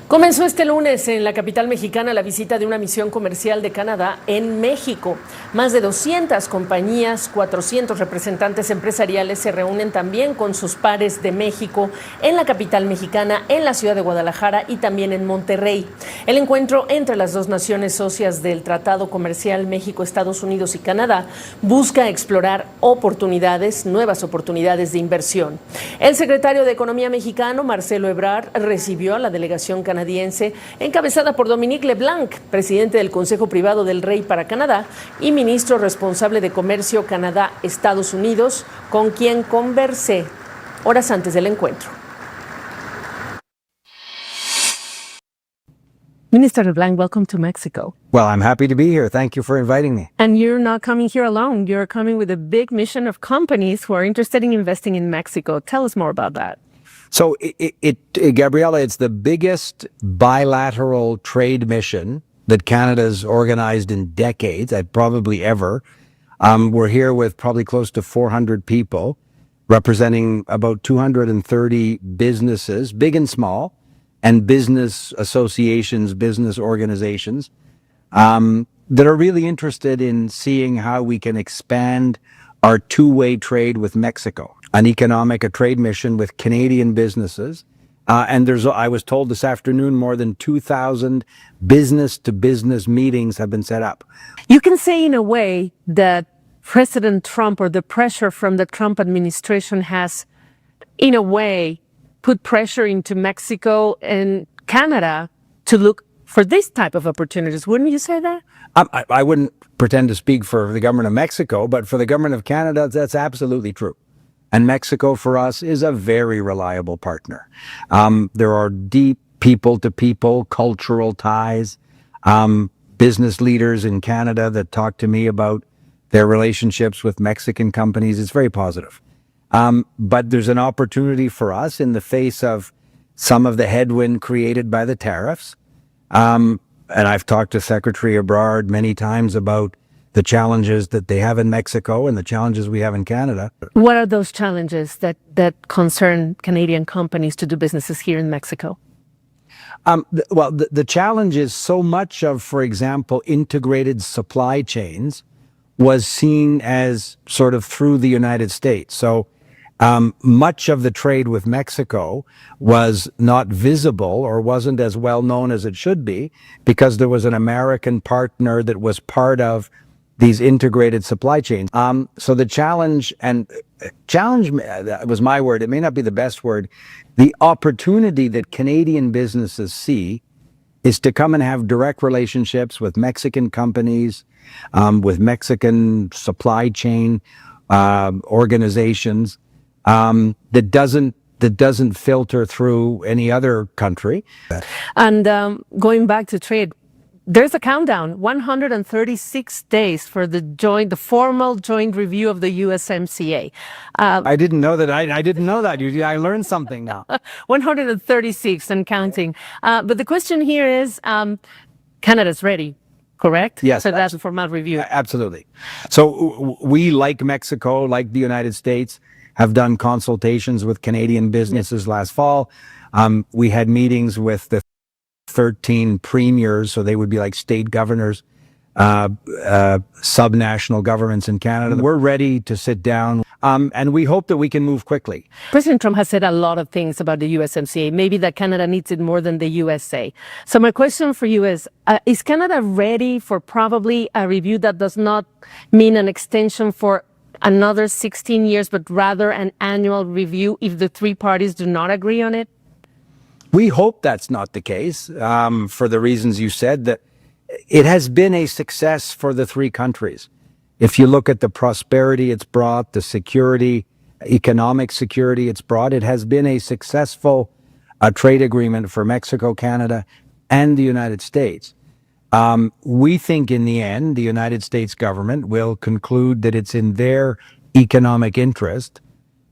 Comenzó este lunes en la capital mexicana la visita de una misión comercial de Canadá en México. Más de 200 compañías, 400 representantes empresariales se reúnen también con sus pares de México en la capital mexicana, en la ciudad de Guadalajara y también en Monterrey. El encuentro entre las dos naciones socias del Tratado Comercial México, Estados Unidos y Canadá busca explorar oportunidades, nuevas oportunidades de inversión. El secretario de Economía mexicano, Marcelo Ebrard, recibió a la delegación canadiense encabezada por Dominic LeBlanc, presidente del Consejo Privado del Rey para Canadá y ministro responsable de Comercio Canadá y Estados Unidos, con quien conversé horas antes del encuentro. Minister LeBlanc, welcome to Mexico. Well, I'm happy to be here. Thank you for inviting me. And you're not coming here alone. You're coming with a big mission of companies who are interested in investing in Mexico. Tell us more about that. So, Gabriela, it's the biggest bilateral trade mission that Canada's organized in decades, probably ever. We're here with probably close to 400 people, representing about 230 businesses, big and small, and business associations, business organizations, that are really interested in seeing how we can expand our two-way trade with Mexico. A trade mission with Canadian businesses. And I was told this afternoon, more than 2,000 business-to-business meetings have been set up. You can say in a way that President Trump, or the pressure from the Trump administration, has, in a way, put pressure into Mexico and Canada to look for this type of opportunities. Wouldn't you say that? I wouldn't pretend to speak for the government of Mexico, but for the government of Canada, that's absolutely true. And Mexico, for us, is a very reliable partner. There are deep people-to-people cultural ties. Business leaders in Canada that talk to me about their relationships with Mexican companies. It's very positive. But there's an opportunity for us in the face of some of the headwind created by the tariffs. And I've talked to Secretary Ebrard many times about the challenges that they have in Mexico and the challenges we have in Canada. What are those challenges that concern Canadian companies to do businesses here in Mexico? The challenge is so much of, for example, integrated supply chains was seen as sort of through the United States. So much of the trade with Mexico was not visible or wasn't as well known as it should be because there was an American partner that was part of these integrated supply chains. So the challenge that was my word, it may not be the best word, the opportunity that Canadian businesses see is to come and have direct relationships with Mexican companies, with Mexican supply chain organizations, that doesn't filter through any other country. And going back to trade, there's a countdown, 136 days for the formal joint review of the USMCA. I didn't know that. I didn't know that. I learned something now. 136 and counting. But the question here is, Canada's ready, correct? Yes. So that's a formal review. Absolutely. So we, like Mexico, like the United States, have done consultations with Canadian businesses last fall. We had meetings with the 13 premiers, so they would be like state governors, subnational governments in Canada. We're ready to sit down, and we hope that we can move quickly. President Trump has said a lot of things about the USMCA, maybe that Canada needs it more than the USA. So my question for you is Canada ready for probably a review that does not mean an extension for another 16 years, but rather an annual review if the three parties do not agree on it? We hope that's not the case, for the reasons you said, that it has been a success for the three countries. If you look at the prosperity it's brought, the security, economic security it's brought, it has been a successful trade agreement for Mexico, Canada, and the United States. We think in the end, the United States government will conclude that it's in their economic interest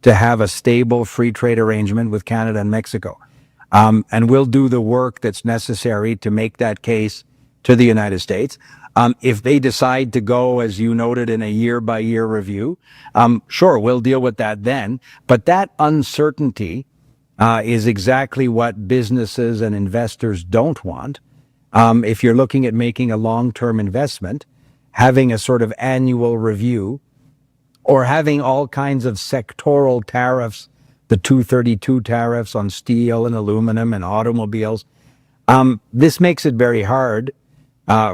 to have a stable free trade arrangement with Canada and Mexico. And we'll do the work that's necessary to make that case to the United States. If they decide to go, as you noted, in a year-by-year review, sure, we'll deal with that then. But that uncertainty is exactly what businesses and investors don't want. If you're looking at making a long-term investment, having a sort of annual review or having all kinds of sectoral tariffs, the 232 tariffs on steel and aluminum and automobiles, this makes it very hard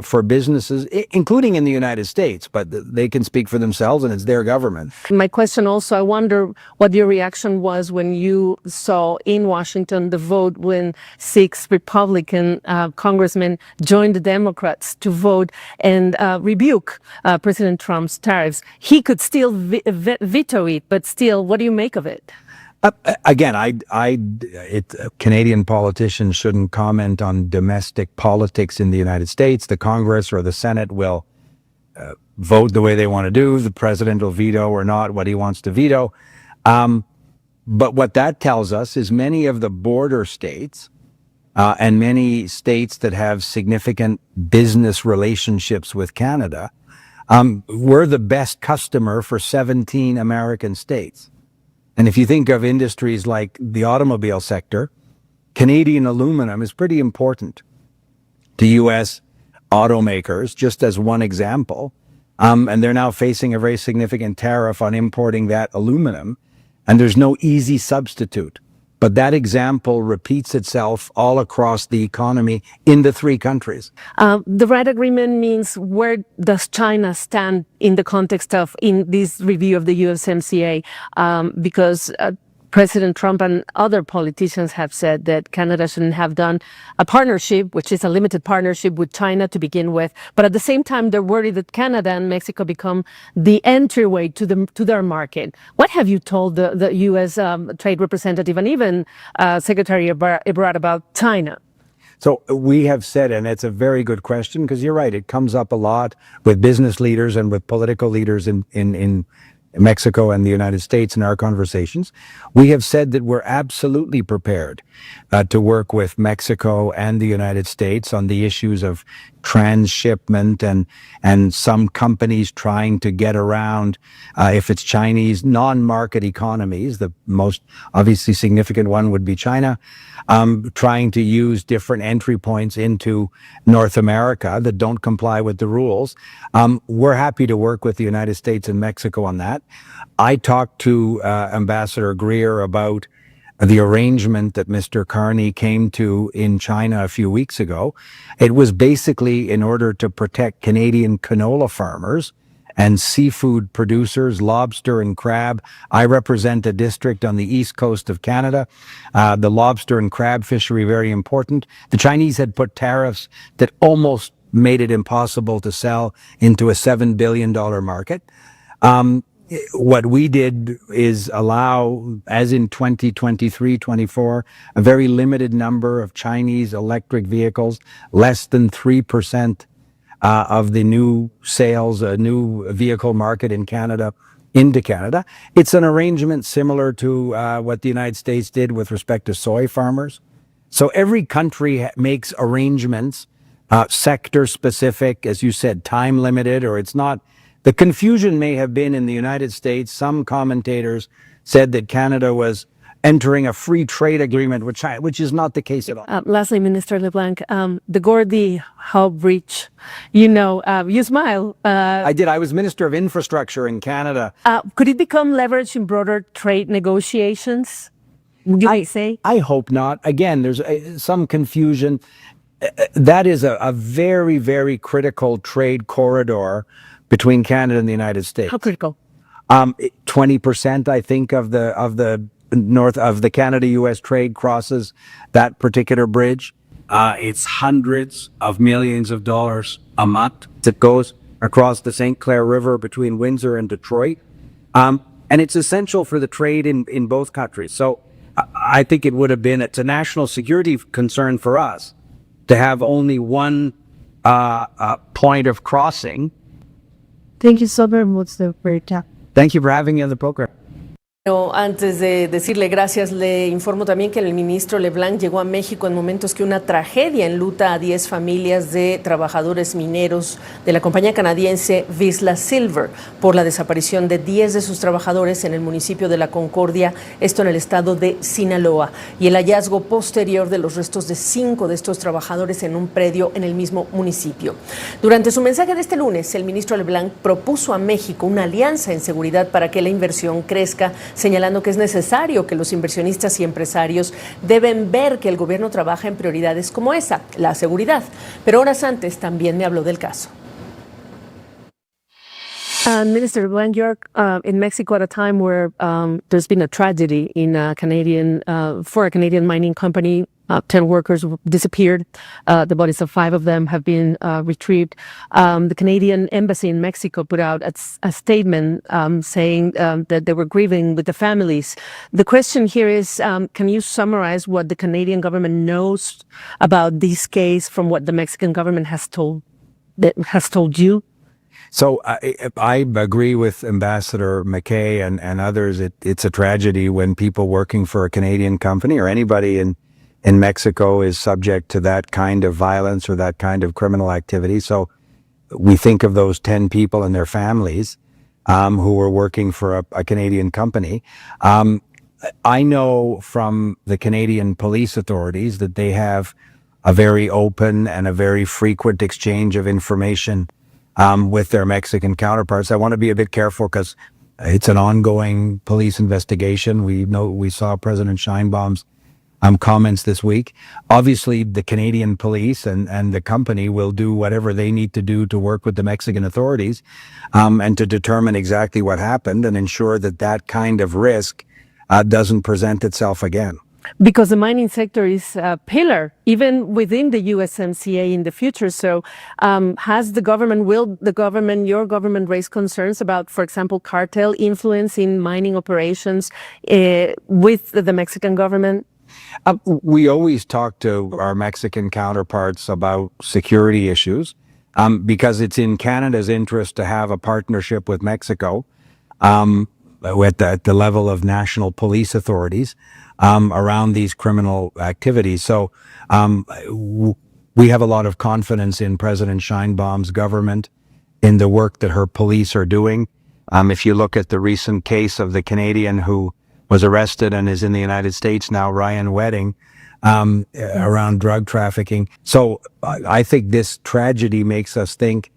for businesses, including in the United States, but they can speak for themselves and it's their government. My question also, I wonder what your reaction was when you saw in Washington the vote when 6 Republican congressmen joined the Democrats to vote and rebuke President Trump's tariffs. He could still veto it, but still, what do you make of it? Again, Canadian politicians shouldn't comment on domestic politics in the United States. The Congress or the Senate will vote the way they want to do. The president will veto or not what he wants to veto. But what that tells us is many of the border states and many states that have significant business relationships with Canada, we're the best customer for 17 American states. And if you think of industries like the automobile sector, Canadian aluminum is pretty important to U.S. automakers, just as one example. And they're now facing a very significant tariff on importing that aluminum, and there's no easy substitute. But that example repeats itself all across the economy in the 3 countries. The red agreement means where does China stand in the context of in this review of the USMCA? Because President Trump and other politicians have said that Canada shouldn't have done a partnership, which is a limited partnership with China to begin with. But at the same time, they're worried that Canada and Mexico become the entryway to their market. What have you told the U.S. Trade Representative and even Secretary Ebrard about China? So we have said, and it's a very good question, because you're right, it comes up a lot with business leaders and with political leaders in Mexico and the United States in our conversations. We have said that we're absolutely prepared to work with Mexico and the United States on the issues of transshipment and some companies trying to get around, if it's Chinese non-market economies, the most obviously significant one would be China, trying to use different entry points into North America that don't comply with the rules. We're happy to work with the United States and Mexico on that. I talked to Ambassador Greer about the arrangement that Mr. Carney came to in China a few weeks ago. It was basically in order to protect Canadian canola farmers and seafood producers, lobster and crab. I represent a district on the east coast of Canada. The lobster and crab fishery, very important. The Chinese had put tariffs that almost made it impossible to sell into a $7 billion market. What we did is allow, as in 2023-24, a very limited number of Chinese electric vehicles, less than 3% of the new sales, a new vehicle market in Canada, into Canada. It's an arrangement similar to what the United States did with respect to soy farmers. So every country makes arrangements, sector specific, as you said, time limited, or it's not. The confusion may have been in the United States. Some commentators said that Canada was entering a free trade agreement with China, which is not the case at all. Lastly, Minister LeBlanc, the Gordie Howe Bridge, you smile. I did. I was Minister of Infrastructure in Canada. Could it become leverage in broader trade negotiations? Would you say? I hope not. Again, there's some confusion. That is a very, very critical trade corridor between Canada and the United States. How critical? 20%, I think, of the north of the Canada-U.S. trade crosses that particular bridge. It's hundreds of millions of dollars a month that goes across the St. Clair River between Windsor and Detroit. And it's essential for the trade in both countries. So I think it would have been, it's a national security concern for us to have only one point of crossing. Thank you so very much for your time. Thank you for having me on the program. Pero antes de decirle gracias, le informo también que el ministro LeBlanc llegó a México en momentos que una tragedia enluta a 10 familias de trabajadores mineros de la compañía canadiense Visla Silver por la desaparición de 10 de sus trabajadores en el municipio de La Concordia, esto en el estado de Sinaloa, y el hallazgo posterior de los restos de 5 de estos trabajadores en un predio en el mismo municipio. Durante su mensaje de este lunes, el ministro LeBlanc propuso a México una alianza en seguridad para que la inversión crezca, señalando que es necesario que los inversionistas y empresarios deben ver que el gobierno trabaja en prioridades como esa, la seguridad. Pero horas antes también me habló del caso. Minister LeBlanc, you're in Mexico at a time where there's been a tragedy in for a Canadian mining company. 10 workers disappeared. The bodies of 5 of them have been retrieved. The Canadian embassy in Mexico put out a statement saying that they were grieving with the families. The question here is, can you summarize what the Canadian government knows about this case from what the Mexican government has told you? So I agree with Ambassador McKay and others. It's a tragedy when people working for a Canadian company or anybody in Mexico is subject to that kind of violence or that kind of criminal activity. So we think of those 10 people and their families who were working for a Canadian company. I know from the Canadian police authorities that they have a very open and a very frequent exchange of information with their Mexican counterparts. I want to be a bit careful because it's an ongoing police investigation. We saw President Sheinbaum's comments this week. Obviously, the Canadian police and the company will do whatever they need to do to work with the Mexican authorities and to determine exactly what happened and ensure that that kind of risk doesn't present itself again. Because the mining sector is a pillar, even within the USMCA in the future. So will your government raise concerns about, for example, cartel influence in mining operations with the Mexican government? We always talk to our Mexican counterparts about security issues because it's in Canada's interest to have a partnership with Mexico at the level of national police authorities around these criminal activities. So we have a lot of confidence in President Sheinbaum's government, in the work that her police are doing. If you look at the recent case of the Canadian who was arrested and is in the United States now, Ryan Wedding, around drug trafficking. So I think this tragedy makes us think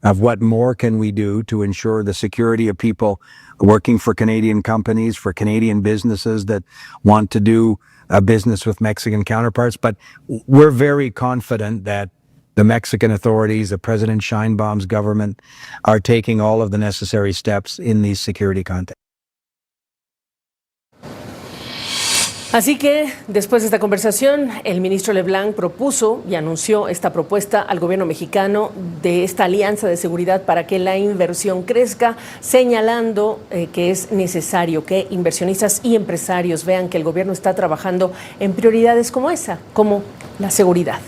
of what more can we do to ensure the security of people working for Canadian companies, for Canadian businesses that want to do business with Mexican counterparts. But we're very confident that the Mexican authorities, the President Sheinbaum's government, are taking all of the necessary steps in these security contexts. Así que, después de esta conversación, el ministro LeBlanc propuso y anunció esta propuesta al gobierno mexicano de esta alianza de seguridad para que la inversión crezca, señalando que es necesario que inversionistas y empresarios vean que el gobierno está trabajando en prioridades como esa, como la seguridad.